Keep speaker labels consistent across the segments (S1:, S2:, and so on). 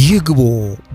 S1: ይግቡ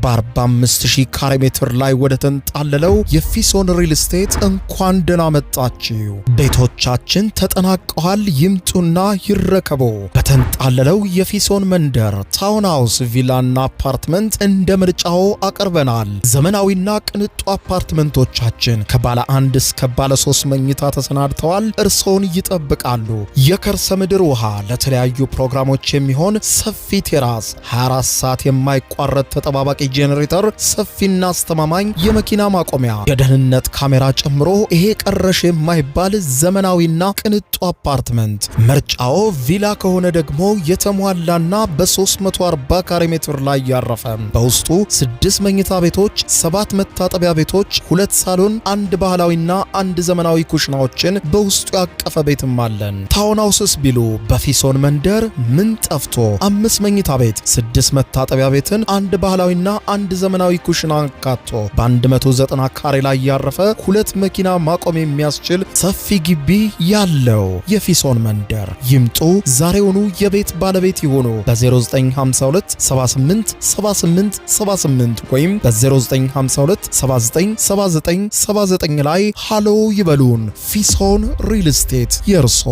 S1: በ45000 ካሬ ሜትር ላይ ወደ ተንጣለለው የፊሶን ሪል ስቴት እንኳን ደህና መጣችሁ። ቤቶቻችን ተጠናቀዋል። ይምጡና ይረከቡ። በተንጣለለው የፊሶን መንደር ታውን ሃውስ፣ ቪላና አፓርትመንት እንደ ምርጫው አቀርበናል። ዘመናዊና ቅንጡ አፓርትመንቶቻችን ከባለ 1 እስከ ባለ 3 መኝታ ተሰናድተዋል። እርሶን ይጠብቃሉ። የከርሰ ምድር ውሃ፣ ለተለያዩ ፕሮግራሞች የሚሆን ሰፊ ቴራስ፣ 24 ሰዓት የማይቋረጥ ተጠባባቂ ጄኔሬተር፣ ሰፊና አስተማማኝ የመኪና ማቆሚያ፣ የደህንነት ካሜራ ጨምሮ ይሄ ቀረሽ የማይባል ዘመናዊና ቅንጡ አፓርትመንት። ምርጫው ቪላ ከሆነ ደግሞ የተሟላና በ340 ካሬ ሜትር ላይ ያረፈ በውስጡ 6 መኝታ ቤቶች፣ 7 መታጠቢያ ቤቶች፣ 2 ሳሎን፣ 1 ባህላዊና 1 ዘመናዊ ኩሽናዎችን በውስጡ ያቀፈ ቤትም አለን። ታውን ሃውስስ ቢሉ በፊሶን መንደር ምን ጠፍቶ 5 መኝታ ቤት፣ 6 መታጠቢያ ቤትን፣ 1 ባህላዊና 1 ዘመናዊ ኩሽና አካቶ በ190 ካሬ ላይ ያረፈ 2 መኪና ማቆም የሚያስችል ሰፊ ግቢ ያለው የፊሶን መንደር። ይምጡ፣ ዛሬውኑ የቤት ባለቤት ይሆኑ። በ0952 78 78 78 ወይም በ0952 79 79 79 ላይ ሃሎ ይበሉን። ፊሶን ሪል ስቴት የርሶ።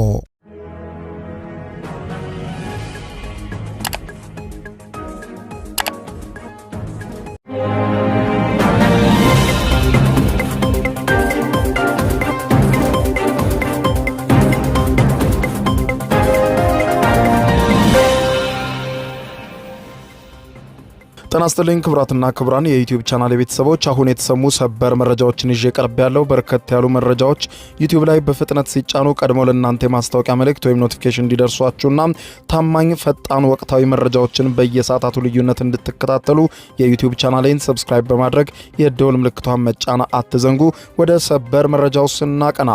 S1: ጤና ይስጥልኝ ክቡራትና ክቡራን የዩቲዩብ ቻናል ቤተሰቦች፣ አሁን የተሰሙ ሰበር መረጃዎችን ይዤ ቀርብ ያለው። በርከት ያሉ መረጃዎች ዩቲዩብ ላይ በፍጥነት ሲጫኑ ቀድሞ ለእናንተ ማስታወቂያ መልእክት ወይም ኖቲፊኬሽን እንዲደርሷችሁና ታማኝ ፈጣን ወቅታዊ መረጃዎችን በየሰዓታቱ ልዩነት እንድትከታተሉ የዩቲዩብ ቻናሌን ሰብስክራይብ በማድረግ የደወል ምልክቷን መጫን አትዘንጉ። ወደ ሰበር መረጃው ስናቀና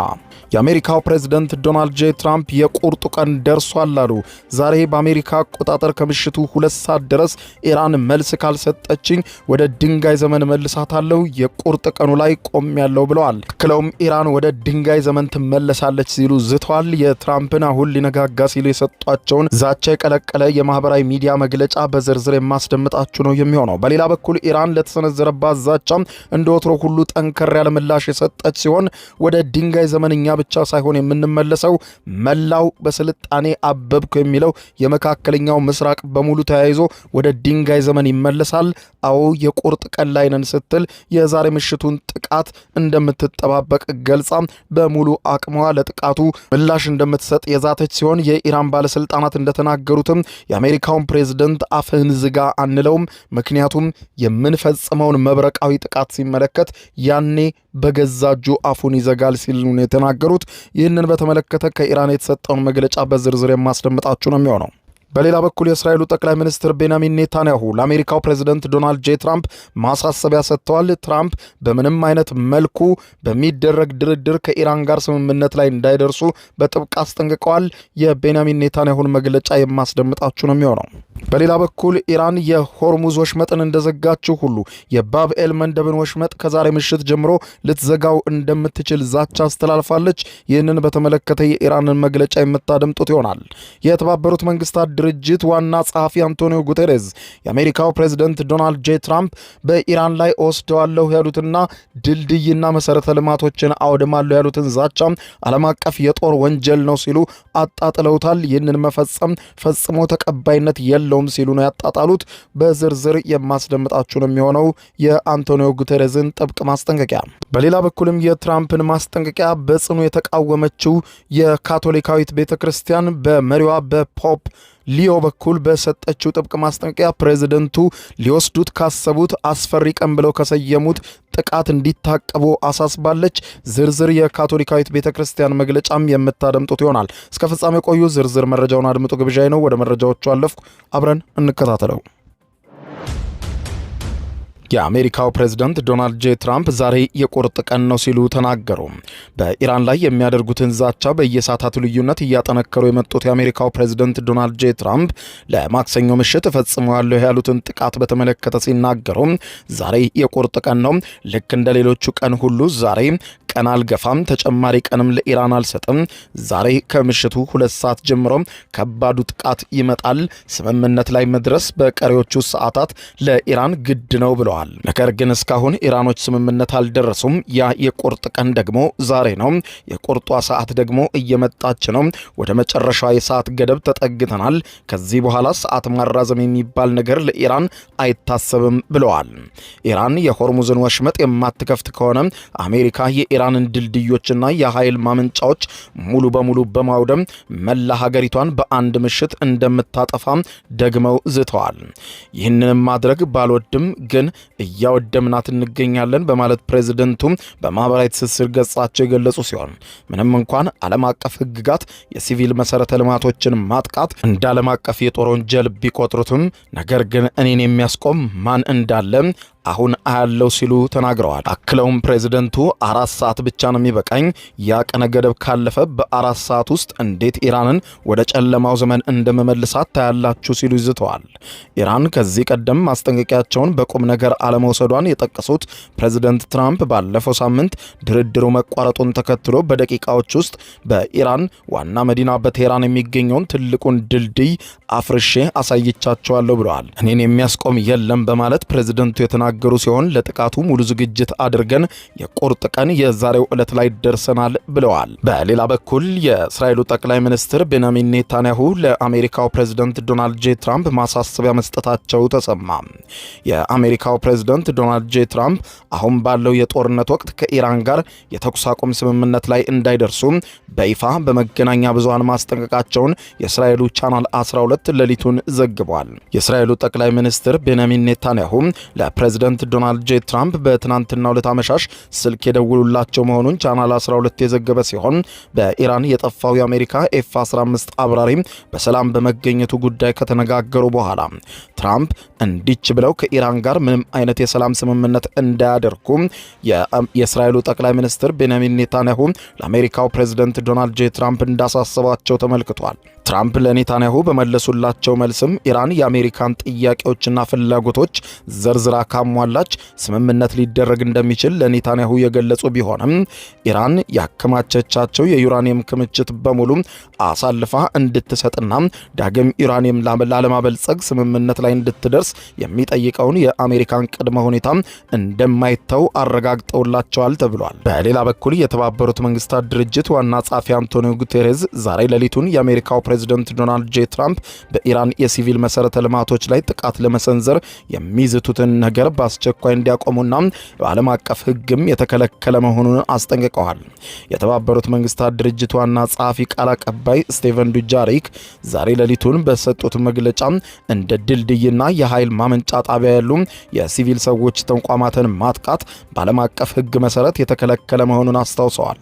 S1: የአሜሪካው ፕሬዝዳንት ዶናልድ ጄ ትራምፕ የቁርጡ ቀን ደርሷል አሉ። ዛሬ በአሜሪካ አቆጣጠር ከምሽቱ 2 ሰዓት ድረስ ኢራን መልስ ካልሰጠችኝ ወደ ድንጋይ ዘመን መልሳታለሁ፣ የቁርጥ ቀኑ ላይ ቆሜያለሁ ብለዋል። ክለውም ኢራን ወደ ድንጋይ ዘመን ትመለሳለች ሲሉ ዝተዋል። የትራምፕን አሁን ሊነጋጋ ሲሉ የሰጧቸውን ዛቻ የቀለቀለ የማህበራዊ ሚዲያ መግለጫ በዝርዝር የማስደምጣችሁ ነው የሚሆነው። በሌላ በኩል ኢራን ለተሰነዘረባት ዛቻ እንደ ወትሮ ሁሉ ጠንከር ያለ ምላሽ የሰጠች ሲሆን ወደ ድንጋይ ዘመን እኛ ብቻ ሳይሆን የምንመለሰው መላው በስልጣኔ አበብኩ የሚለው የመካከለኛው ምስራቅ በሙሉ ተያይዞ ወደ ድንጋይ ዘመን ይመለሳል። አዎ የቁርጥ ቀን ላይ ነን ስትል የዛሬ ምሽቱን ጥቃት እንደምትጠባበቅ ገልጻ በሙሉ አቅሟ ለጥቃቱ ምላሽ እንደምትሰጥ የዛተች ሲሆን የኢራን ባለስልጣናት እንደተናገሩትም የአሜሪካውን ፕሬዝዳንት አፍህን ዝጋ አንለውም፣ ምክንያቱም የምንፈጽመውን መብረቃዊ ጥቃት ሲመለከት ያኔ በገዛጁ አፉን ይዘጋል ሲሉ ነው የተናገሩት። ይህንን በተመለከተ ከኢራን የተሰጠውን መግለጫ በዝርዝር የማስደምጣችሁ ነው የሚሆነው። በሌላ በኩል የእስራኤሉ ጠቅላይ ሚኒስትር ቤንያሚን ኔታንያሁ ለአሜሪካው ፕሬዝዳንት ዶናልድ ጄ ትራምፕ ማሳሰቢያ ሰጥተዋል። ትራምፕ በምንም አይነት መልኩ በሚደረግ ድርድር ከኢራን ጋር ስምምነት ላይ እንዳይደርሱ በጥብቅ አስጠንቅቀዋል። የቤንያሚን ኔታንያሁን መግለጫ የማስደምጣችሁ ነው የሚሆነው። በሌላ በኩል ኢራን የሆርሙዝ ወሽመጥን እንደዘጋችው ሁሉ የባብኤል መንደብን ወሽመጥ ከዛሬ ምሽት ጀምሮ ልትዘጋው እንደምትችል ዛቻ አስተላልፋለች። ይህንን በተመለከተ የኢራንን መግለጫ የምታደምጡት ይሆናል። የተባበሩት መንግስታት ድርጅት ዋና ጸሐፊ አንቶኒዮ ጉቴሬዝ የአሜሪካው ፕሬዝዳንት ዶናልድ ጄ ትራምፕ በኢራን ላይ ወስደዋለሁ ያሉትና ድልድይና መሰረተ ልማቶችን አውድማለሁ ያሉትን ዛቻ ዓለም አቀፍ የጦር ወንጀል ነው ሲሉ አጣጥለውታል። ይህንን መፈጸም ፈጽሞ ተቀባይነት የለውም ሲሉ ነው ያጣጣሉት። በዝርዝር የማስደምጣችሁ ነው የሚሆነው የአንቶኒዮ ጉቴሬዝን ጥብቅ ማስጠንቀቂያ። በሌላ በኩልም የትራምፕን ማስጠንቀቂያ በጽኑ የተቃወመችው የካቶሊካዊት ቤተክርስቲያን በመሪዋ በፖፕ ሊዮ በኩል በሰጠችው ጥብቅ ማስጠንቀቂያ ፕሬዝዳንቱ ሊወስዱት ካሰቡት አስፈሪ ቀን ብለው ከሰየሙት ጥቃት እንዲታቀቡ አሳስባለች። ዝርዝር የካቶሊካዊት ቤተክርስቲያን መግለጫም የምታደምጡት ይሆናል። እስከ ፍጻሜ ቆዩ። ዝርዝር መረጃውን አድምጡ ግብዣይ ነው። ወደ መረጃዎቹ አለፍኩ። አብረን እንከታተለው። የአሜሪካው ፕሬዝዳንት ዶናልድ ጄ ትራምፕ ዛሬ የቁርጥ ቀን ነው ሲሉ ተናገሩ። በኢራን ላይ የሚያደርጉትን ዛቻ በየሰዓታቱ ልዩነት እያጠነከሩ የመጡት የአሜሪካው ፕሬዝዳንት ዶናልድ ጄ ትራምፕ ለማክሰኞ ምሽት ፈጽመዋለሁ ያሉትን ጥቃት በተመለከተ ሲናገሩ ዛሬ የቁርጥ ቀን ነው፣ ልክ እንደ ሌሎቹ ቀን ሁሉ ዛሬ ቀን አልገፋም፣ ተጨማሪ ቀንም ለኢራን አልሰጥም። ዛሬ ከምሽቱ 2 ሰዓት ጀምሮ ከባዱ ጥቃት ይመጣል። ስምምነት ላይ መድረስ በቀሪዎቹ ሰዓታት ለኢራን ግድ ነው ብለዋል። ነገር ግን እስካሁን ኢራኖች ስምምነት አልደረሱም። ያ የቁርጥ ቀን ደግሞ ዛሬ ነው። የቁርጧ ሰዓት ደግሞ እየመጣች ነው። ወደ መጨረሻ የሰዓት ገደብ ተጠግተናል። ከዚህ በኋላ ሰዓት ማራዘም የሚባል ነገር ለኢራን አይታሰብም ብለዋል። ኢራን የሆርሙዝን ወሽመጥ የማትከፍት ከሆነ አሜሪካ የኢራንን ድልድዮችና የኃይል ማመንጫዎች ሙሉ በሙሉ በማውደም መላ ሀገሪቷን በአንድ ምሽት እንደምታጠፋ ደግመው ዝተዋል። ይህንንም ማድረግ ባልወድም ግን እያወደምናት እንገኛለን በማለት ፕሬዝደንቱ በማህበራዊ ትስስር ገጻቸው የገለጹ ሲሆን ምንም እንኳን ዓለም አቀፍ ሕግጋት የሲቪል መሰረተ ልማቶችን ማጥቃት እንደ ዓለም አቀፍ የጦር ወንጀል ቢቆጥሩትም ነገር ግን እኔን የሚያስቆም ማን እንዳለ አሁን አያለው ሲሉ ተናግረዋል። አክለውም ፕሬዝደንቱ 4 ሰዓት ብቻ ነው የሚበቃኝ፣ ያ ቀነ ገደብ ካለፈ በ4 ሰዓት ውስጥ እንዴት ኢራንን ወደ ጨለማው ዘመን እንደመመልሳት ታያላችሁ ሲሉ ይዝተዋል። ኢራን ከዚህ ቀደም ማስጠንቀቂያቸውን በቁም ነገር አለመውሰዷን የጠቀሱት ፕሬዝደንት ትራምፕ ባለፈው ሳምንት ድርድሩ መቋረጡን ተከትሎ በደቂቃዎች ውስጥ በኢራን ዋና መዲና በቴህራን የሚገኘውን ትልቁን ድልድይ አፍርሼ አሳይቻቸዋለሁ ብለዋል። እኔን የሚያስቆም የለም በማለት ፕሬዝደንቱ የተናገሩ ሲሆን ለጥቃቱ ሙሉ ዝግጅት አድርገን የቁርጥ ቀን የዛሬው ዕለት ላይ ደርሰናል ብለዋል። በሌላ በኩል የእስራኤሉ ጠቅላይ ሚኒስትር ቤንያሚን ኔታንያሁ ለአሜሪካው ፕሬዝደንት ዶናልድ ጄ ትራምፕ ማሳሰቢያ መስጠታቸው ተሰማ። የአሜሪካው ፕሬዝደንት ዶናልድ ጄ ትራምፕ አሁን ባለው የጦርነት ወቅት ከኢራን ጋር የተኩስ አቁም ስምምነት ላይ እንዳይደርሱ በይፋ በመገናኛ ብዙሃን ማስጠንቀቃቸውን የእስራኤሉ ቻናል 12 ሌሊቱን ዘግቧል። የእስራኤሉ ጠቅላይ ሚኒስትር ቤንያሚን ኔታንያሁ ለፕሬዝደንት ዶናልድ ጄ ትራምፕ በትናንትናው ዕለት አመሻሽ ስልክ የደውሉላቸው መሆኑን ቻናል 12 የዘገበ ሲሆን በኢራን የጠፋው የአሜሪካ ኤፍ-15 አብራሪ በሰላም በመገኘቱ ጉዳይ ከተነጋገሩ በኋላ ትራምፕ እንዲች ብለው ከኢራን ጋር ምንም አይነት የሰላም ስምምነት እንዳያደርጉ የእስራኤሉ ጠቅላይ ሚኒስትር ቤንያሚን ኔታንያሁ ለአሜሪካው ፕሬዝደንት ዶናልድ ጄ ትራምፕ እንዳሳሰባቸው ተመልክቷል። ትራምፕ ለኔታንያሁ በመለሱላቸው መልስም ኢራን የአሜሪካን ጥያቄዎችና ፍላጎቶች ዘርዝራ ካሟላች ስምምነት ሊደረግ እንደሚችል ለኔታንያሁ የገለጹ ቢሆንም ኢራን ያከማቸቻቸው የዩራኒየም ክምችት በሙሉ አሳልፋ እንድትሰጥና ዳግም ዩራኒየም ላለማበልጸግ ስምምነት ላይ እንድትደርስ የሚጠይቀውን የአሜሪካን ቅድመ ሁኔታ እንደማይተው አረጋግጠውላቸዋል ተብሏል። በሌላ በኩል የተባበሩት መንግስታት ድርጅት ዋና ጸሐፊ አንቶኒዮ ጉቴሬዝ ዛሬ ሌሊቱን የአሜሪካው ፕሬዝደንት ዶናልድ ጄ ትራምፕ በኢራን የሲቪል መሰረተ ልማቶች ላይ ጥቃት ለመሰንዘር የሚዝቱትን ነገር በአስቸኳይ እንዲያቆሙና በዓለም አቀፍ ሕግም የተከለከለ መሆኑን አስጠንቅቀዋል። የተባበሩት መንግስታት ድርጅት ዋና ጸሐፊ ቃል አቀባይ ስቴቨን ዱጃሪክ ዛሬ ሌሊቱን በሰጡት መግለጫ እንደ ድልድይና የኃይል ማመንጫ ጣቢያ ያሉ የሲቪል ሰዎች ተቋማትን ማጥቃት በዓለም አቀፍ ሕግ መሰረት የተከለከለ መሆኑን አስታውሰዋል።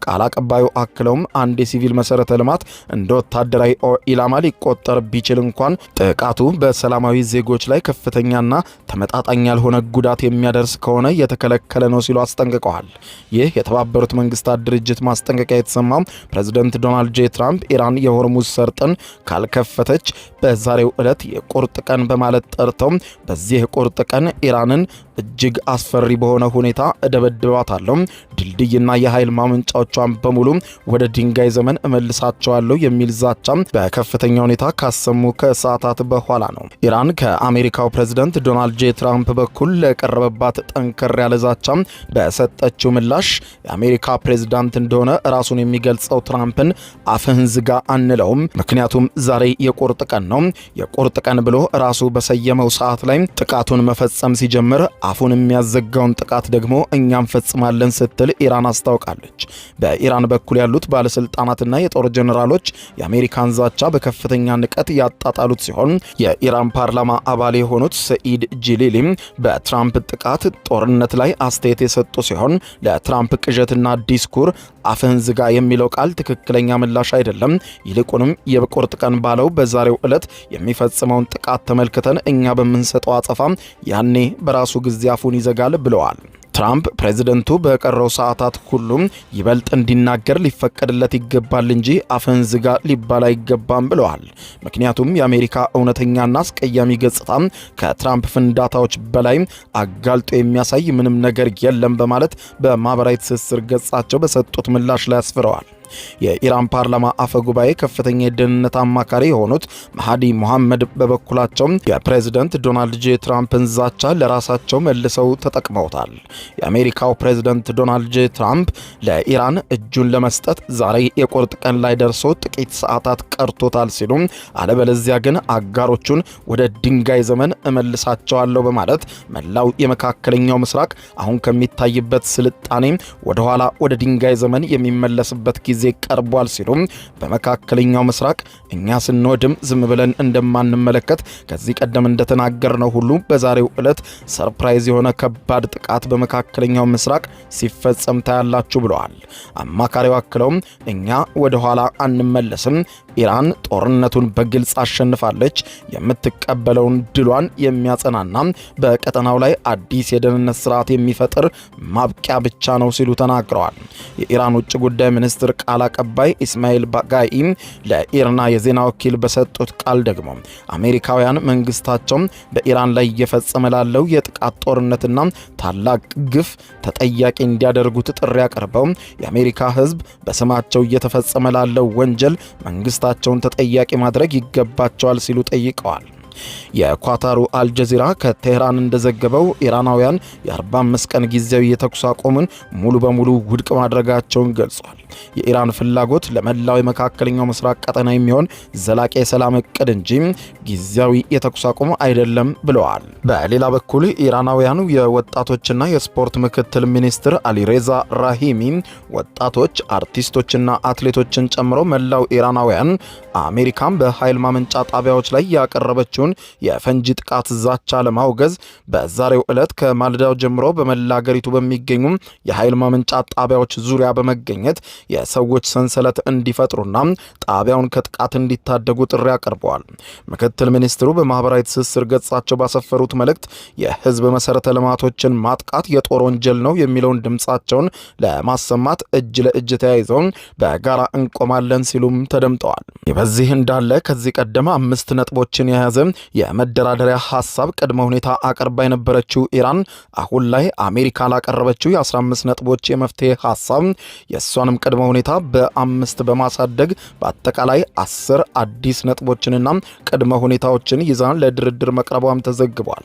S1: ቃል አቀባዩ አክለውም አንድ የሲቪል መሰረተ ልማት እንደ ወታደራዊ ኢላማ ሊቆጠር ቢችል እንኳን ጥቃቱ በሰላማዊ ዜጎች ላይ ከፍተኛና ተመጣጣኝ ያልሆነ ጉዳት የሚያደርስ ከሆነ የተከለከለ ነው ሲሉ አስጠንቅቀዋል። ይህ የተባበሩት መንግስታት ድርጅት ማስጠንቀቂያ የተሰማው ፕሬዝደንት ዶናልድ ጄ ትራምፕ ኢራን የሆርሙዝ ሰርጥን ካልከፈተች በዛሬው ዕለት የቁርጥ ቀን በማለት ጠርተው በዚህ የቁርጥ ቀን ኢራንን እጅግ አስፈሪ በሆነ ሁኔታ እደበድባታለሁ፣ ድልድይና የኃይል ማመንጫዎቿን በሙሉ ወደ ድንጋይ ዘመን እመልሳቸዋለሁ የሚል ዛቻ በከፍተኛ ሁኔታ ካሰሙ ከሰዓታት በኋላ ነው። ኢራን ከአሜሪካው ፕሬዝደንት ዶናልድ ጄ ትራምፕ በኩል ለቀረበባት ጠንከር ያለ ዛቻ በሰጠችው ምላሽ የአሜሪካ ፕሬዝዳንት እንደሆነ ራሱን የሚገልጸው ትራምፕን አፍህን ዝጋ አንለውም፣ ምክንያቱም ዛሬ የቁርጥ ቀን ነው። የቁርጥ ቀን ብሎ ራሱ በሰየመው ሰዓት ላይ ጥቃቱን መፈጸም ሲጀምር አፉን የሚያዘጋውን ጥቃት ደግሞ እኛም ፈጽማለን ስትል ኢራን አስታውቃለች። በኢራን በኩል ያሉት ባለስልጣናትና የጦር ጀነራሎች የአሜሪካን ዛቻ በከፍተኛ ንቀት ያጣጣሉት ሲሆን የኢራን ፓርላማ አባል የሆኑት ሰኢድ ጂሊሊም በትራምፕ ጥቃት ጦርነት ላይ አስተያየት የሰጡ ሲሆን ለትራምፕ ቅዠትና ዲስኩር አፍህን ዝጋ የሚለው ቃል ትክክለኛ ምላሽ አይደለም፣ ይልቁንም የቁርጥ ቀን ባለው በዛሬው ዕለት የሚፈጽመውን ጥቃት ተመልክተን እኛ በምንሰጠው አጸፋ ያኔ በራሱ ጊዜ አፉን ይዘጋል ብለዋል። ትራምፕ ፕሬዝደንቱ በቀረው ሰዓታት ሁሉም ይበልጥ እንዲናገር ሊፈቀድለት ይገባል እንጂ አፍን ዝጋ ሊባል አይገባም ብለዋል። ምክንያቱም የአሜሪካ እውነተኛና አስቀያሚ ገጽታ ከትራምፕ ፍንዳታዎች በላይ አጋልጦ የሚያሳይ ምንም ነገር የለም በማለት በማህበራዊ ትስስር ገጻቸው በሰጡት ምላሽ ላይ አስፍረዋል። የኢራን ፓርላማ አፈ ጉባኤ ከፍተኛ የደህንነት አማካሪ የሆኑት መሃዲ ሙሐመድ በበኩላቸው የፕሬዝደንት ዶናልድ ጄ ትራምፕን ዛቻ ለራሳቸው መልሰው ተጠቅመውታል። የአሜሪካው ፕሬዝደንት ዶናልድ ጄ ትራምፕ ለኢራን እጁን ለመስጠት ዛሬ የቁርጥ ቀን ላይ ደርሶ ጥቂት ሰዓታት ቀርቶታል ሲሉ አለበለዚያ ግን አጋሮቹን ወደ ድንጋይ ዘመን እመልሳቸዋለሁ በማለት መላው የመካከለኛው ምስራቅ አሁን ከሚታይበት ስልጣኔ ወደኋላ ወደ ድንጋይ ዘመን የሚመለስበት ጊዜ ቀርቧል ሲሉ በመካከለኛው ምስራቅ እኛ ስንወድም ዝም ብለን እንደማንመለከት ከዚህ ቀደም እንደተናገርነው ሁሉ በዛሬው ዕለት ሰርፕራይዝ የሆነ ከባድ ጥቃት በመካከለኛው ምስራቅ ሲፈጸም ታያላችሁ ብለዋል። አማካሪው አክለውም እኛ ወደ ኋላ አንመለስም፣ ኢራን ጦርነቱን በግልጽ አሸንፋለች፣ የምትቀበለውን ድሏን የሚያጸናና በቀጠናው ላይ አዲስ የደህንነት ስርዓት የሚፈጥር ማብቂያ ብቻ ነው ሲሉ ተናግረዋል። የኢራን ውጭ ጉዳይ ሚኒስትር ቃል አቀባይ ኢስማኤል ባጋኢ ለኢርና የዜና ወኪል በሰጡት ቃል ደግሞ አሜሪካውያን መንግስታቸው በኢራን ላይ እየፈጸመ ላለው የጥቃት ጦርነትና ታላቅ ግፍ ተጠያቂ እንዲያደርጉት ጥሪ አቅርበው የአሜሪካ ሕዝብ በስማቸው እየተፈጸመ ላለው ወንጀል መንግስታቸውን ተጠያቂ ማድረግ ይገባቸዋል ሲሉ ጠይቀዋል። የኳታሩ አልጀዚራ ከቴህራን እንደዘገበው ኢራናውያን የ45 ቀን ጊዜያዊ የተኩስ አቁምን ሙሉ በሙሉ ውድቅ ማድረጋቸውን ገልጿል። የኢራን ፍላጎት ለመላው የመካከለኛው ምስራቅ ቀጠና የሚሆን ዘላቂ የሰላም እቅድ እንጂ ጊዜያዊ የተኩስ አቁም አይደለም ብለዋል። በሌላ በኩል ኢራናውያኑ የወጣቶችና የስፖርት ምክትል ሚኒስትር አሊሬዛ ራሂሚ ወጣቶች አርቲስቶችና አትሌቶችን ጨምሮ መላው ኢራናውያን አሜሪካን በኃይል ማመንጫ ጣቢያዎች ላይ ያቀረበችውን የፈንጂ ጥቃት ዛቻ ለማውገዝ በዛሬው ዕለት ከማለዳው ጀምሮ በመላ አገሪቱ በሚገኙ የኃይል ማመንጫ ጣቢያዎች ዙሪያ በመገኘት የሰዎች ሰንሰለት እንዲፈጥሩና ጣቢያውን ከጥቃት እንዲታደጉ ጥሪ አቅርበዋል። ምክትል ሚኒስትሩ በማህበራዊ ትስስር ገጻቸው ባሰፈሩት መልእክት የህዝብ መሰረተ ልማቶችን ማጥቃት የጦር ወንጀል ነው የሚለውን ድምጻቸውን ለማሰማት እጅ ለእጅ ተያይዘው በጋራ እንቆማለን ሲሉም ተደምጠዋል። በዚህ እንዳለ ከዚህ ቀደም 5 ነጥቦችን የያዘ የመደራደሪያ ሐሳብ ቅድመ ሁኔታ አቅርባ የነበረችው ኢራን አሁን ላይ አሜሪካ ላቀረበችው የ15 ነጥቦች የመፍትሄ ሐሳብ የእሷንም ቅድመ ሁኔታ በ5 በማሳደግ በአጠቃላይ 10 አዲስ ነጥቦችንና ቅድመ ሁኔታዎችን ይዛ ለድርድር መቅረቧም ተዘግቧል።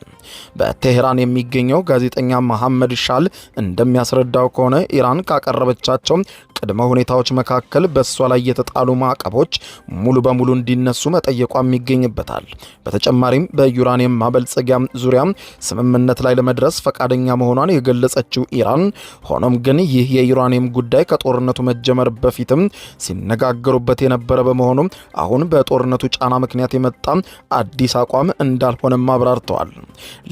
S1: በቴህራን የሚገኘው ጋዜጠኛ መሐመድ ሻል እንደሚያስረዳው ከሆነ ኢራን ካቀረበቻቸው ቅድመ ሁኔታዎች መካከል በእሷ ላይ የተጣሉ ማዕቀቦች ሙሉ በሙሉ እንዲነሱ መጠየቋም ይገኝበታል። በተጨማሪም በዩራኒየም ማበልጸጊያ ዙሪያ ስምምነት ላይ ለመድረስ ፈቃደኛ መሆኗን የገለጸችው ኢራን ሆኖም ግን ይህ የዩራኒየም ጉዳይ ከጦርነቱ መጀመር በፊትም ሲነጋገሩበት የነበረ በመሆኑ አሁን በጦርነቱ ጫና ምክንያት የመጣ አዲስ አቋም እንዳልሆነም አብራርተዋል።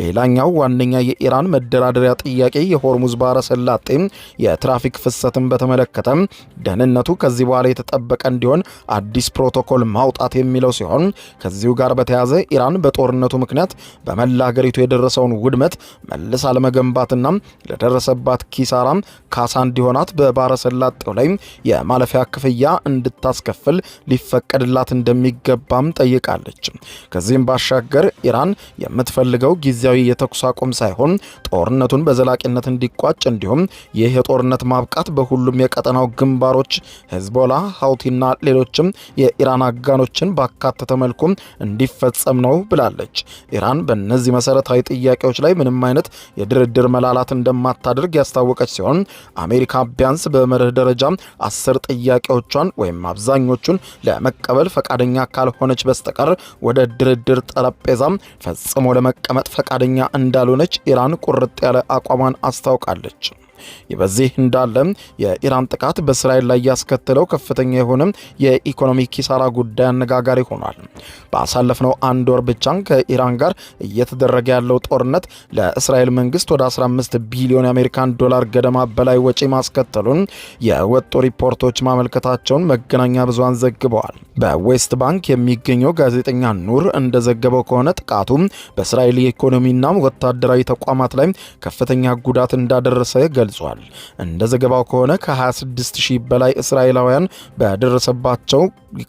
S1: ሌላኛው ዋነኛ የኢራን መደራደሪያ ጥያቄ የሆርሙዝ ባህረ ሰላጤ የትራፊክ ፍሰትን በተመለከተ ደህንነቱ ከዚህ በኋላ የተጠበቀ እንዲሆን አዲስ ፕሮቶኮል ማውጣት የሚለው ሲሆን ከዚሁ ጋር በተያያዘ ኢራን በጦርነቱ ምክንያት በመላ ሀገሪቱ የደረሰውን ውድመት መልሳ ለመገንባትና ለደረሰባት ኪሳራ ካሳ እንዲሆናት በባህረ ሰላጤው ላይ የማለፊያ ክፍያ እንድታስከፍል ሊፈቀድላት እንደሚገባም ጠይቃለች። ከዚህም ባሻገር ኢራን የምትፈልገው ጊዜያዊ የተኩስ አቁም ሳይሆን ጦርነቱን በዘላቂነት እንዲቋጭ እንዲሁም ይህ የጦርነት ማብቃት በሁሉም የቀጠናው ግንባሮች ሄዝቦላ፣ ሀውቲና ሌሎችም የኢራን አጋኖችን ባካተተ መልኩ እንዲፈጸም ነው ብላለች። ኢራን በእነዚህ መሰረታዊ ጥያቄዎች ላይ ምንም አይነት የድርድር መላላት እንደማታደርግ ያስታወቀች ሲሆን አሜሪካ ቢያንስ በመርህ ደረጃ 10 ጥያቄዎቿን ወይም አብዛኞቹን ለመቀበል ፈቃደኛ ካልሆነች በስተቀር ወደ ድርድር ጠረጴዛ ፈጽሞ ለመቀመጥ ፈቃደኛ እንዳልሆነች ኢራን ቁርጥ ያለ አቋሟን አስታውቃለች። በዚህ እንዳለ የኢራን ጥቃት በእስራኤል ላይ ያስከተለው ከፍተኛ የሆነ የኢኮኖሚ ኪሳራ ጉዳይ አነጋጋሪ ሆኗል። ባሳለፍነው አንድ ወር ብቻ ከኢራን ጋር እየተደረገ ያለው ጦርነት ለእስራኤል መንግስት ወደ 15 ቢሊዮን የአሜሪካን ዶላር ገደማ በላይ ወጪ ማስከተሉን የወጡ ሪፖርቶች ማመልከታቸውን መገናኛ ብዙሃን ዘግበዋል። በዌስት ባንክ የሚገኘው ጋዜጠኛ ኑር እንደዘገበው ከሆነ ጥቃቱ በእስራኤል የኢኮኖሚና ወታደራዊ ተቋማት ላይ ከፍተኛ ጉዳት እንዳደረሰ ገልጿል። እንደ ዘገባው ከሆነ ከ26000 በላይ እስራኤላውያን በደረሰባቸው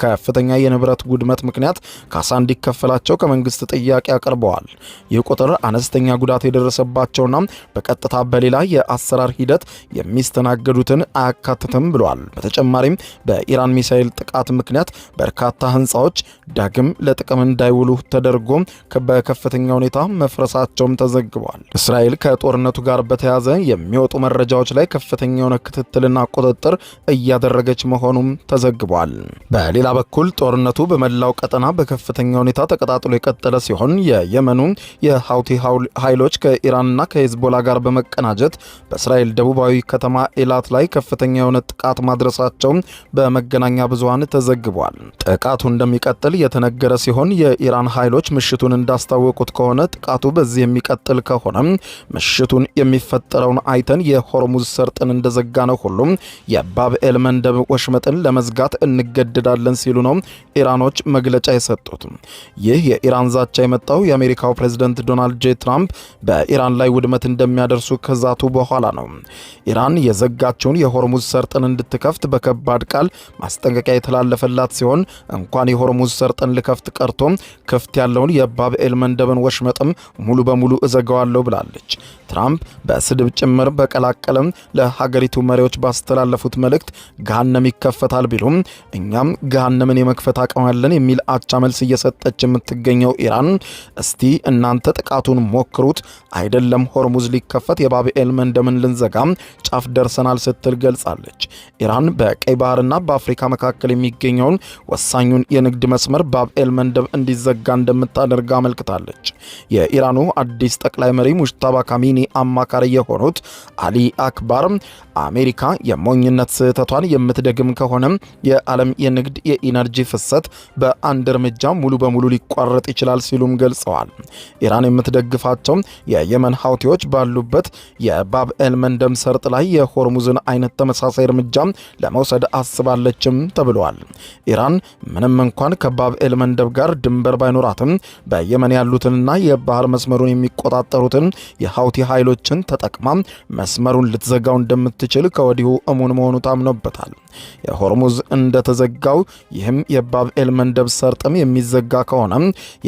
S1: ከፍተኛ የንብረት ውድመት ምክንያት ካሳ እንዲከፈላቸው ከመንግስት ጥያቄ አቅርበዋል። ይህ ቁጥር አነስተኛ ጉዳት የደረሰባቸውና በቀጥታ በሌላ የአሰራር ሂደት የሚስተናገዱትን አያካትትም ብሏል። በተጨማሪም በኢራን ሚሳኤል ጥቃት ምክንያት በርካታ ህንፃዎች ዳግም ለጥቅም እንዳይውሉ ተደርጎ በከፍተኛ ሁኔታ መፍረሳቸውም ተዘግቧል። እስራኤል ከጦርነቱ ጋር በተያያዘ የሚወጡ መረጃዎች ላይ ከፍተኛ የሆነ ክትትልና ቁጥጥር እያደረገች መሆኑም ተዘግቧል። በሌላ በኩል ጦርነቱ በመላው ቀጠና በከፍተኛ ሁኔታ ተቀጣጥሎ የቀጠለ ሲሆን የየመኑ የሃውቲ ኃይሎች ከኢራንና ከሂዝቦላ ጋር በመቀናጀት በእስራኤል ደቡባዊ ከተማ ኤላት ላይ ከፍተኛ የሆነ ጥቃት ማድረሳቸው በመገናኛ ብዙሃን ተዘግቧል። ጥቃቱ እንደሚቀጥል የተነገረ ሲሆን የኢራን ኃይሎች ምሽቱን እንዳስታወቁት ከሆነ ጥቃቱ በዚህ የሚቀጥል ከሆነ ምሽቱን የሚፈጠረውን አይተን የሆርሙዝ ሰርጥን እንደዘጋ ነው ሁሉም የባብኤል መንደብ ወሽመጥን ለመዝጋት እንገደዳለን ሲሉ ነው ኢራኖች መግለጫ የሰጡት። ይህ የኢራን ዛቻ የመጣው የአሜሪካው ፕሬዝዳንት ዶናልድ ጄ ትራምፕ በኢራን ላይ ውድመት እንደሚያደርሱ ከዛቱ በኋላ ነው። ኢራን የዘጋቸውን የሆርሙዝ ሰርጥን እንድትከፍት በከባድ ቃል ማስጠንቀቂያ የተላለፈላት ሲሆን እንኳን የሆርሙዝ ሰርጥን ልከፍት ቀርቶ ክፍት ያለውን የባብኤል መንደብን ወሽመጥም ሙሉ በሙሉ እዘጋዋለሁ ብላለች። ትራምፕ በስድብ ጭምር በቀላቀለም ለሀገሪቱ መሪዎች ባስተላለፉት መልእክት ገሃነም ይከፈታል ቢሉም እኛም ገሃነምን የመክፈት አቅም አለን የሚል አቻ መልስ እየሰጠች የምትገኘው ኢራን እስቲ እናንተ ጥቃቱን ሞክሩት፣ አይደለም ሆርሙዝ ሊከፈት የባብኤል መንደብን ልንዘጋ ጫፍ ደርሰናል ስትል ገልጻለች። ኢራን በቀይ ባህርና በአፍሪካ መካከል የሚገኘውን ወሳኙን የንግድ መስመር ባብኤል መንደብ እንዲዘጋ እንደምታደርግ አመልክታለች። የኢራኑ አዲስ ጠቅላይ መሪ ሙጅታባ ካሚኒ አማካሪ የሆኑት አሊ አክባር አሜሪካ የሞኝነት ስህተቷን የምትደግም ከሆነ የዓለም የንግድ የኢነርጂ ፍሰት በአንድ እርምጃ ሙሉ በሙሉ ሊቋረጥ ይችላል ሲሉም ገልጸዋል። ኢራን የምትደግፋቸው የየመን ሀውቲዎች ባሉበት የባብኤል መንደብ ሰርጥ ላይ የሆርሙዝን አይነት ተመሳሳይ እርምጃ ለመውሰድ አስባለችም ተብሏል። ኢራን ምንም እንኳን ከባብኤል መንደብ ጋር ድንበር ባይኖራትም በየመን ያሉትንና የባህር መስመሩን የሚቆጣጠሩትን የሀውቲ ኃይሎችን ተጠቅማ መስመሩን ልትዘጋው እንደምትችል ከወዲሁ እሙን መሆኑ ታምኖበታል። የሆርሙዝ እንደተዘጋው ይህም የባብኤል መንደብ ሰርጥም የሚዘጋ ከሆነ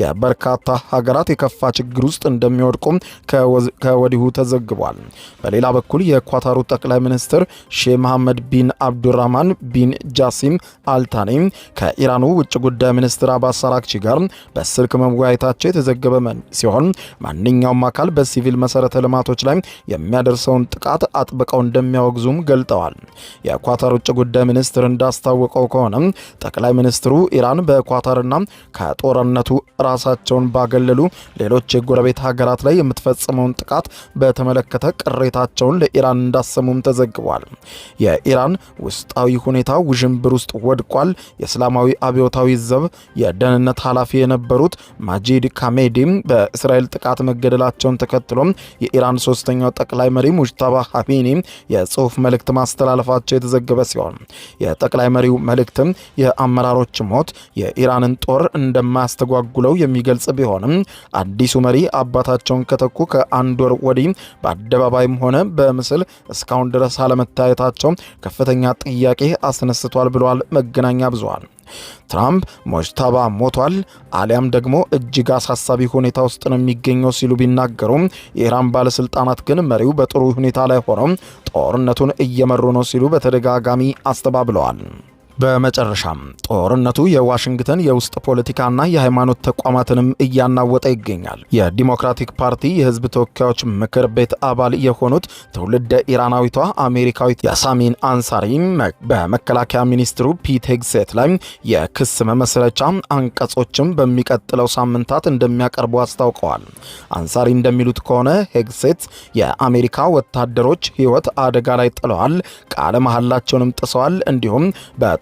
S1: የበርካታ ሀገራት የከፋ ችግር ውስጥ እንደሚወድቁ ከወዲሁ ተዘግቧል። በሌላ በኩል የኳታሩ ጠቅላይ ሚኒስትር ሼህ መሐመድ ቢን አብዱራህማን ቢን ጃሲም አልታኒ ከኢራኑ ውጭ ጉዳይ ሚኒስትር አባስ አራክቺ ጋር በስልክ መወያየታቸው የተዘገበ ሲሆን ማንኛውም አካል በሲቪል መሰረተ ልማቶች ላይ የሚያደርሰውን ጥቃት አጥብቀው እንደሚያወግዙም ገልጠዋል። የኳታር ውጭ ጉዳይ ሚኒስትር እንዳስታወቀው ከሆነ ጠቅላይ ሚኒስትሩ ኢራን በኳታርና ከጦርነቱ ራሳቸውን ባገለሉ ሌሎች የጎረቤት ሀገራት ላይ የምትፈጽመውን ጥቃት በተመለከተ ቅሬታቸውን ለኢራን እንዳሰሙም ተዘግቧል። የኢራን ውስጣዊ ሁኔታ ውዥንብር ውስጥ ወድቋል። የእስላማዊ አብዮታዊ ዘብ የደህንነት ኃላፊ የነበሩት ማጂድ ካሜዲም በእስራኤል ጥቃት መገደላቸውን ተከትሎ የኢራን ሶስተኛው ጠቅላይ መሪ ሙጅታባ ካሚኒ የጽሑፍ መልእክት ማስተላለፋቸው የተዘገበ ሲሆን የጠቅላይ መሪው መልእክትም የአመራሮች ሞት የኢራንን ጦር እንደማያስተጓጉለው የሚገልጽ ቢሆንም አዲሱ መሪ አባታቸውን ከተኩ ከአንድ ወር ወዲህ በአደባባይም ሆነ በምስል እስካሁን ድረስ አለመታየታቸው ከፍተኛ ጥያቄ አስነስቷል ብለዋል መገናኛ ብዙሃን። ትራምፕ ሙጅታባ ሞቷል አሊያም ደግሞ እጅግ አሳሳቢ ሁኔታ ውስጥ ነው የሚገኘው ሲሉ ቢናገሩም የኢራን ባለስልጣናት ግን መሪው በጥሩ ሁኔታ ላይ ሆነው ጦርነቱን እየመሩ ነው ሲሉ በተደጋጋሚ አስተባብለዋል። በመጨረሻም ጦርነቱ የዋሽንግተን የውስጥ ፖለቲካና የሃይማኖት ተቋማትንም እያናወጠ ይገኛል። የዲሞክራቲክ ፓርቲ የህዝብ ተወካዮች ምክር ቤት አባል የሆኑት ትውልደ ኢራናዊቷ አሜሪካዊት ያሳሚን አንሳሪ በመከላከያ ሚኒስትሩ ፒት ሄግሴት ላይ የክስ መመስረቻ አንቀጾችን በሚቀጥለው ሳምንታት እንደሚያቀርቡ አስታውቀዋል። አንሳሪ እንደሚሉት ከሆነ ሄግሴት የአሜሪካ ወታደሮች ህይወት አደጋ ላይ ጥለዋል፣ ቃለ መሐላቸውንም ጥሰዋል፣ እንዲሁም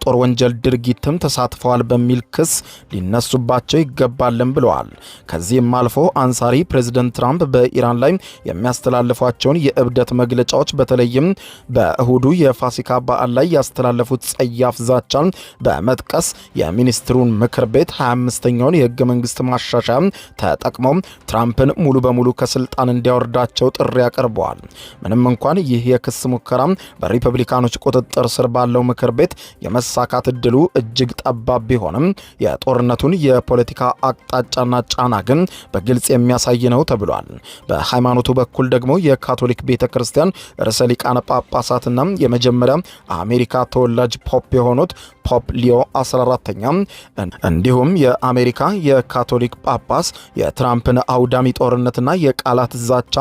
S1: ጦር ወንጀል ድርጊትም ተሳትፈዋል በሚል ክስ ሊነሱባቸው ይገባልም ብለዋል። ከዚህም አልፎ አንሳሪ ፕሬዝዳንት ትራምፕ በኢራን ላይ የሚያስተላልፏቸውን የእብደት መግለጫዎች በተለይም በእሁዱ የፋሲካ በዓል ላይ ያስተላለፉት ጸያፍ ዛቻን በመጥቀስ የሚኒስትሩን ምክር ቤት 25ኛውን የህገ መንግስት ማሻሻያ ተጠቅመው ትራምፕን ሙሉ በሙሉ ከስልጣን እንዲያወርዳቸው ጥሪ አቅርበዋል። ምንም እንኳን ይህ የክስ ሙከራ በሪፐብሊካኖች ቁጥጥር ስር ባለው ምክር ቤት ሳካት እድሉ እጅግ ጠባብ ቢሆንም የጦርነቱን የፖለቲካ አቅጣጫና ጫና ግን በግልጽ የሚያሳይ ነው ተብሏል። በሃይማኖቱ በኩል ደግሞ የካቶሊክ ቤተክርስቲያን ርዕሰ ሊቃነ ጳጳሳትና የመጀመሪያ አሜሪካ ተወላጅ ፖፕ የሆኑት ፖፕ ሊዮ 14ኛ እንዲሁም የአሜሪካ የካቶሊክ ጳጳስ የትራምፕን አውዳሚ ጦርነትና የቃላት ዛቻ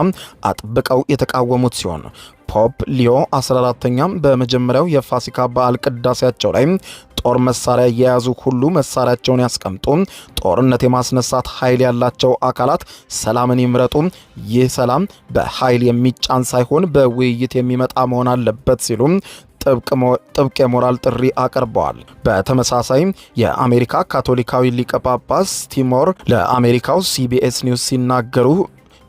S1: አጥብቀው የተቃወሙት ሲሆን ፖፕ ሊዮ 14ኛም በመጀመሪያው የፋሲካ በዓል ቅዳሴያቸው ላይ ጦር መሳሪያ የያዙ ሁሉ መሳሪያቸውን ያስቀምጡ፣ ጦርነት የማስነሳት ኃይል ያላቸው አካላት ሰላምን ይምረጡ፣ ይህ ሰላም በኃይል የሚጫን ሳይሆን በውይይት የሚመጣ መሆን አለበት ሲሉ ጥብቅ የሞራል ጥሪ አቅርበዋል። በተመሳሳይ የአሜሪካ ካቶሊካዊ ሊቀ ጳጳስ ቲሞር ለአሜሪካው ሲቢኤስ ኒውስ ሲናገሩ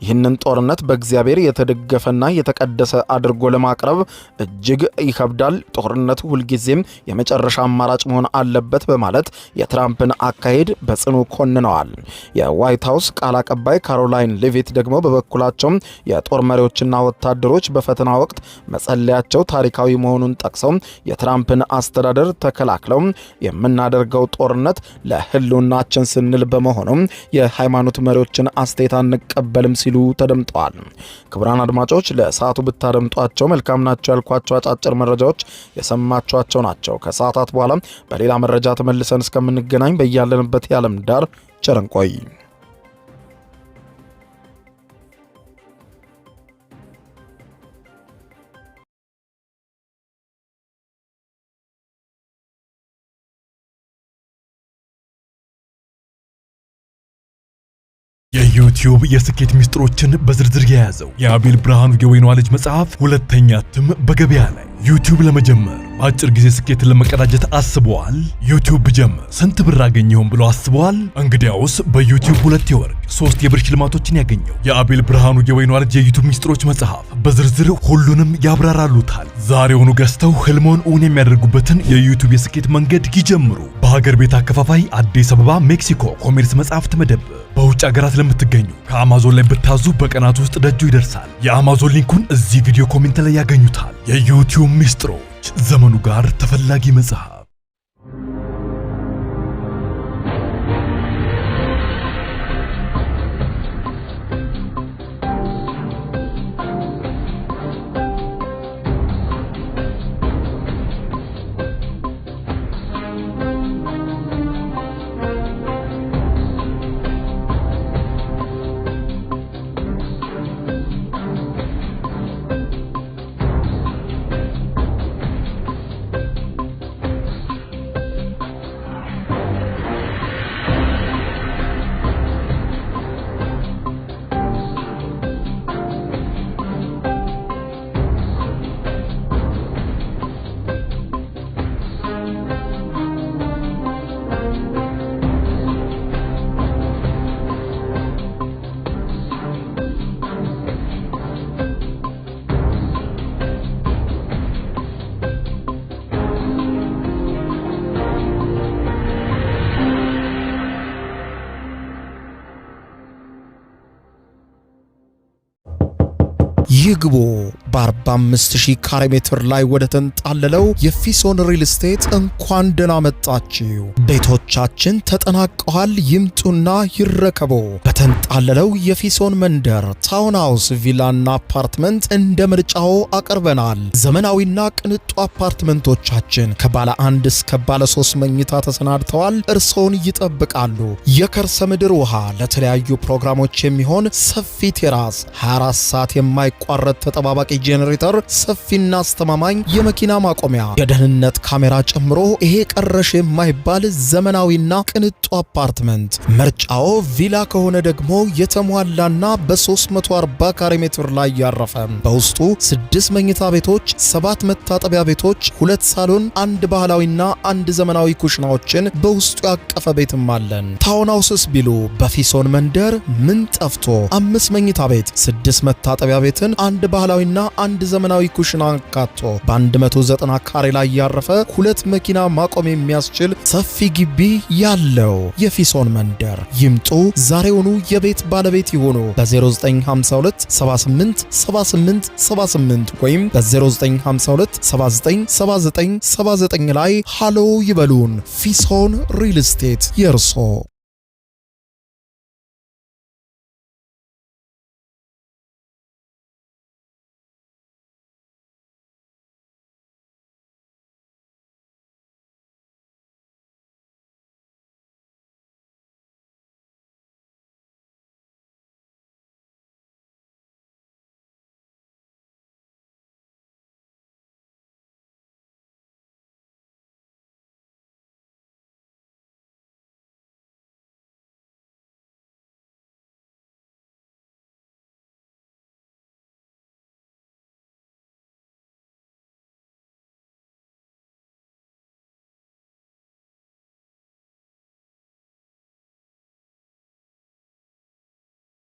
S1: ይህንን ጦርነት በእግዚአብሔር የተደገፈና የተቀደሰ አድርጎ ለማቅረብ እጅግ ይከብዳል። ጦርነቱ ሁልጊዜም የመጨረሻ አማራጭ መሆን አለበት በማለት የትራምፕን አካሄድ በጽኑ ኮንነዋል። የዋይት ሃውስ ቃል አቀባይ ካሮላይን ሌቪት ደግሞ በበኩላቸው የጦር መሪዎችና ወታደሮች በፈተና ወቅት መጸለያቸው ታሪካዊ መሆኑን ጠቅሰው የትራምፕን አስተዳደር ተከላክለው የምናደርገው ጦርነት ለህልውናችን ስንል በመሆኑ የሃይማኖት መሪዎችን አስተያየት አንቀበልም ሲሉ ተደምጠዋል። ክቡራን አድማጮች ለሰዓቱ ብታደምጧቸው መልካም ናቸው ያልኳቸው አጫጭር መረጃዎች የሰማችኋቸው ናቸው። ከሰዓታት በኋላ በሌላ መረጃ ተመልሰን እስከምንገናኝ በያለንበት የዓለም ዳር ቸር እንቆይ።
S2: የዩቲዩብ የስኬት ሚስጥሮችን በዝርዝር የያዘው የአቤል ብርሃኑ የወይኗ ልጅ መጽሐፍ ሁለተኛ እትም በገበያ ላይ። ዩቲዩብ ለመጀመር በአጭር ጊዜ ስኬትን ለመቀዳጀት አስበዋል? ዩቲዩብ ብጀምር ስንት ብር አገኘሁም ብሎ አስበዋል? እንግዲያውስ በዩቲዩብ 2 የወርቅ 3 የብር ሽልማቶችን ያገኘው የአቤል ብርሃኑ የወይኗ ልጅ የዩቲዩብ ሚስጥሮች መጽሐፍ በዝርዝር ሁሉንም ያብራራሉታል። ዛሬውኑ ገዝተው ህልሞን እውን የሚያደርጉበትን የዩቲዩብ የስኬት መንገድ ይጀምሩ። በሀገር ቤት አከፋፋይ አዲስ አበባ ሜክሲኮ ኮሜርስ መጽሐፍት መደብር። በውጭ ሀገራት ለምትገኙ ከአማዞን ላይ ብታዙ በቀናት ውስጥ ደጁ ይደርሳል። የአማዞን ሊንኩን እዚህ ቪዲዮ ኮሜንት ላይ ያገኙታል። የዩቲዩብ ሚስጥሮች ዘመኑ ጋር ተፈላጊ መጽሐፍ።
S1: ይግቡ በ45000 ካሬ ሜትር ላይ ወደ ተንጣለለው የፊሶን ሪል ስቴት እንኳን ደህና መጣችሁ። ቤቶቻችን ተጠናቀዋል። ይምጡና ይረከቡ። በተንጣለለው የፊሶን መንደር ታውን ሃውስ፣ ቪላና አፓርትመንት እንደ ምርጫው አቅርበናል። ዘመናዊና ቅንጡ አፓርትመንቶቻችን ከባለ 1 እስከ ባለ 3 መኝታ ተሰናድተዋል። እርሶን ይጠብቃሉ። የከርሰ ምድር ውሃ፣ ለተለያዩ ፕሮግራሞች የሚሆን ሰፊ ቴራስ፣ 24 ሰዓት የማይቋረጥ ተጠባባቂ ጄኔሬተር፣ ሰፊና አስተማማኝ የመኪና ማቆሚያ፣ የደህንነት ካሜራ ጨምሮ ይሄ ቀረሽ የማይባል ዘመናዊና ቅንጡ አፓርትመንት። ምርጫው ቪላ ከሆነ ደግሞ የተሟላና በ340 ካሬ ሜትር ላይ ያረፈ በውስጡ 6 መኝታ ቤቶች፣ 7 መታጠቢያ ቤቶች፣ 2 ሳሎን፣ 1 ባህላዊና 1 ዘመናዊ ኩሽናዎችን በውስጡ ያቀፈ ቤትም አለን። ታውን ሃውስስ ቢሉ በፊሶን መንደር ምን ጠፍቶ 5 መኝታ ቤት፣ 6 መታጠቢያ ቤትን፣ 1 ባህላዊና 1 ዘመናዊ ኩሽና አካቶ በ190 ካሬ ላይ ያረፈ 2 መኪና ማቆም የሚያስችል ሰፊ ግቢ ያለው የፊሶን መንደር። ይምጡ፣ ዛሬውኑ የቤት ባለቤት ይሆኑ። በ0952 78 78 78 ወይም በ0952 79 79 79 ላይ ሃሎ ይበሉን። ፊሶን ሪል ስቴት የርሶ